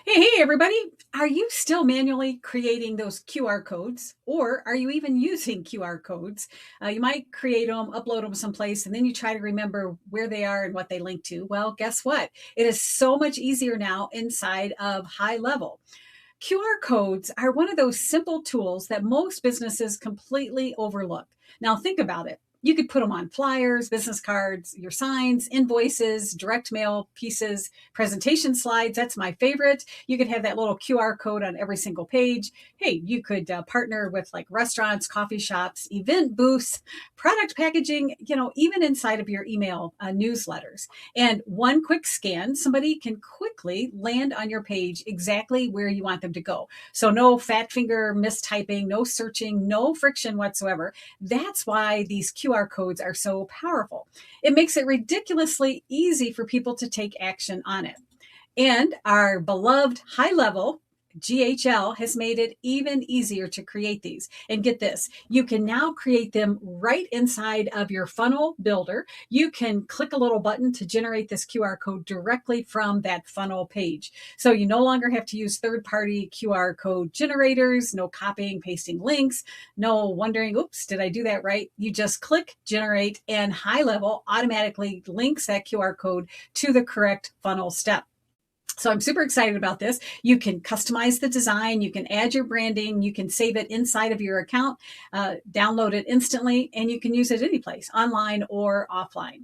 Hey, everybody. Are you still manually creating those QR codes, or are you even using QR codes? You might create them, upload them someplace, and then you try to remember where they are and what they link to. Well, guess what? It is so much easier now inside of HighLevel. QR codes are one of those simple tools that most businesses completely overlook. Now, think about it. You could put them on flyers, business cards, your signs, invoices, direct mail pieces, presentation slides. That's my favorite. You could have that little QR code on every single page. Hey, you could partner with like restaurants, coffee shops, event booths, product packaging, even inside of your email newsletters. And one quick scan, somebody can quickly land on your page exactly where you want them to go. So no fat finger mistyping, no searching, no friction whatsoever. That's why these QR codes are so powerful. It makes it ridiculously easy for people to take action on it. And our beloved HighLevel GHL has made it even easier to create these. And get this, you can now create them right inside of your funnel builder. You can click a little button to generate this QR code directly from that funnel page. So you no longer have to use third-party QR code generators, no copying, pasting links, no wondering, oops, did I do that right? You just click generate and HighLevel automatically links that QR code to the correct funnel step. So I'm super excited about this. You can customize the design, you can add your branding, you can save it inside of your account, download it instantly, and you can use it any place, online or offline.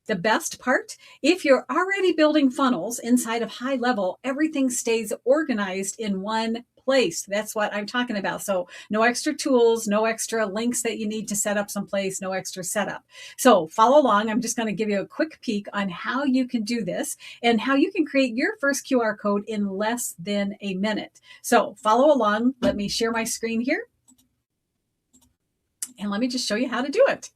The best part, if you're already building funnels inside of HighLevel, everything stays organized in one place. That's what I'm talking about. So no extra tools, no extra links that you need to set up someplace, no extra setup. So follow along. I'm just going to give you a quick peek on how you can do this and how you can create your first QR code in less than a minute. So follow along. Let me share my screen here. And let me just show you how to do it.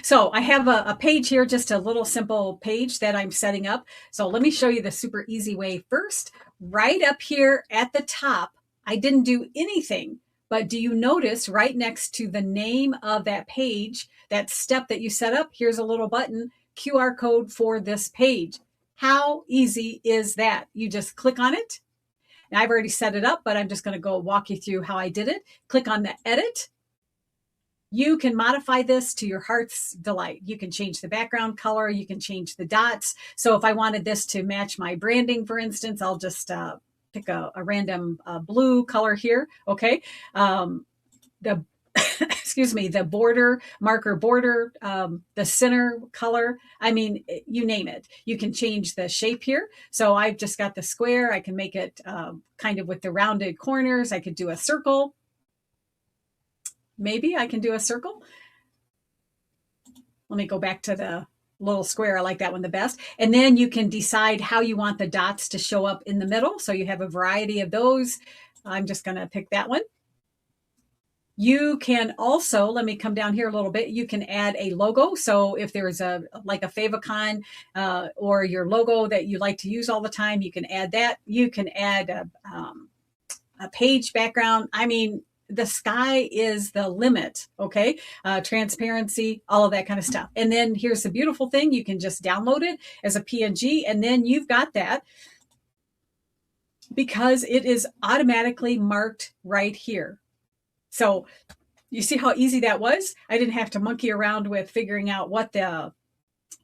So I have a page here, just a little simple page that I'm setting up. So let me show you the super easy way first. Right up here at the top, I didn't do anything, but do you notice right next to the name of that page, that step that you set up, here's a little button, QR code for this page. How easy is that? You just click on it. Now I've already set it up, but I'm just going to go walk you through how I did it. Click on the edit. You can modify this to your heart's delight. You can change the background color. You can change the dots. So if I wanted this to match my branding, for instance, I'll just pick a random blue color here. Okay. The excuse me, the border, marker border, the center color. I mean, you name it. You can change the shape here. So I've just got the square. I can make it kind of with the rounded corners. I could do a circle. Maybe I can do a circle. Let me go back to the little square. I like that one the best. And then you can decide how you want the dots to show up in the middle. So you have a variety of those. I'm just going to pick that one. You can also, let me come down here a little bit, you can add a logo. So if there's like a favicon or your logo that you like to use all the time, you can add that. You can add a page background. I mean, the sky is the limit, okay? Transparency, all of that kind of stuff. And then here's the beautiful thing. You can just download it as a PNG, and then you've got that because it is automatically marked right here. So you see how easy that was? I didn't have to monkey around with figuring out what the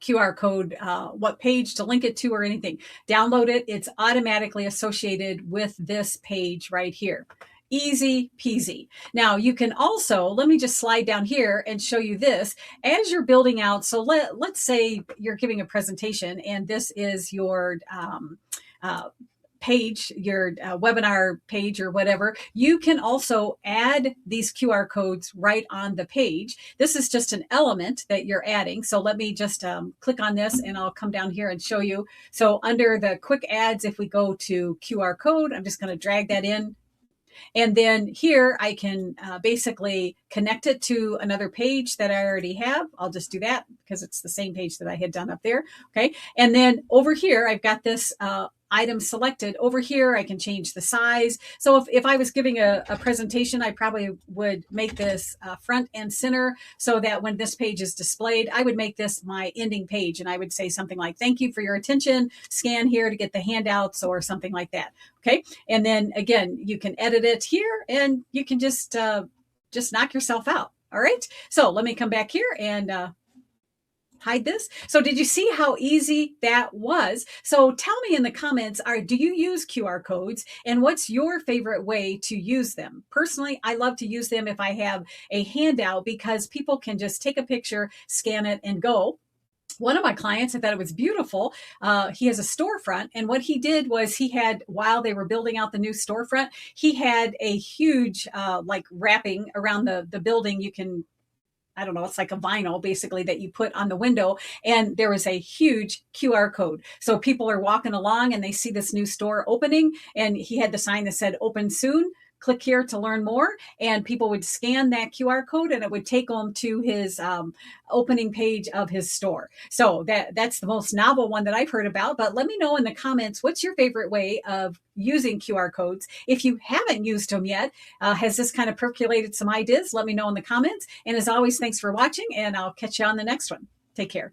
QR code, what page to link it to or anything. Download it. It's automatically associated with this page right here. Easy peasy. Now you can also, let me just slide down here and show you this as you're building out. So let's say you're giving a presentation and this is your page, your webinar page or whatever. You can also add these QR codes right on the page. This is just an element that you're adding. So let me just click on this and I'll come down here and show you. So under the quick adds, if we go to QR code, I'm just going to drag that in. And then here I can basically connect it to another page that I already have. I'll just do that because it's the same page that I had done up there. Okay. And then over here, I've got this items selected. Over here, I can change the size. So if I was giving a presentation, I probably would make this front and center so that when this page is displayed, I would make this my ending page. And I would say something like, thank you for your attention. Scan here to get the handouts or something like that. Okay. And then again, you can edit it here and you can just knock yourself out. All right. So let me come back here and hide this. So did you see how easy that was? So tell me in the comments, do you use QR codes and what's your favorite way to use them? Personally, I love to use them if I have a handout because people can just take a picture, scan it and go. One of my clients, I thought it was beautiful. He has a storefront. And what he did was while they were building out the new storefront, he had a huge like wrapping around the building. You can, I don't know, it's like a vinyl basically that you put on the window. And there was a huge QR code. So people are walking along and they see this new store opening. And he had the sign that said open soon. Click here to learn more. And people would scan that QR code and it would take them to his opening page of his store. So that's the most novel one that I've heard about. But let me know in the comments, what's your favorite way of using QR codes? If you haven't used them yet, has this kind of percolated some ideas? Let me know in the comments. And as always, thanks for watching and I'll catch you on the next one. Take care.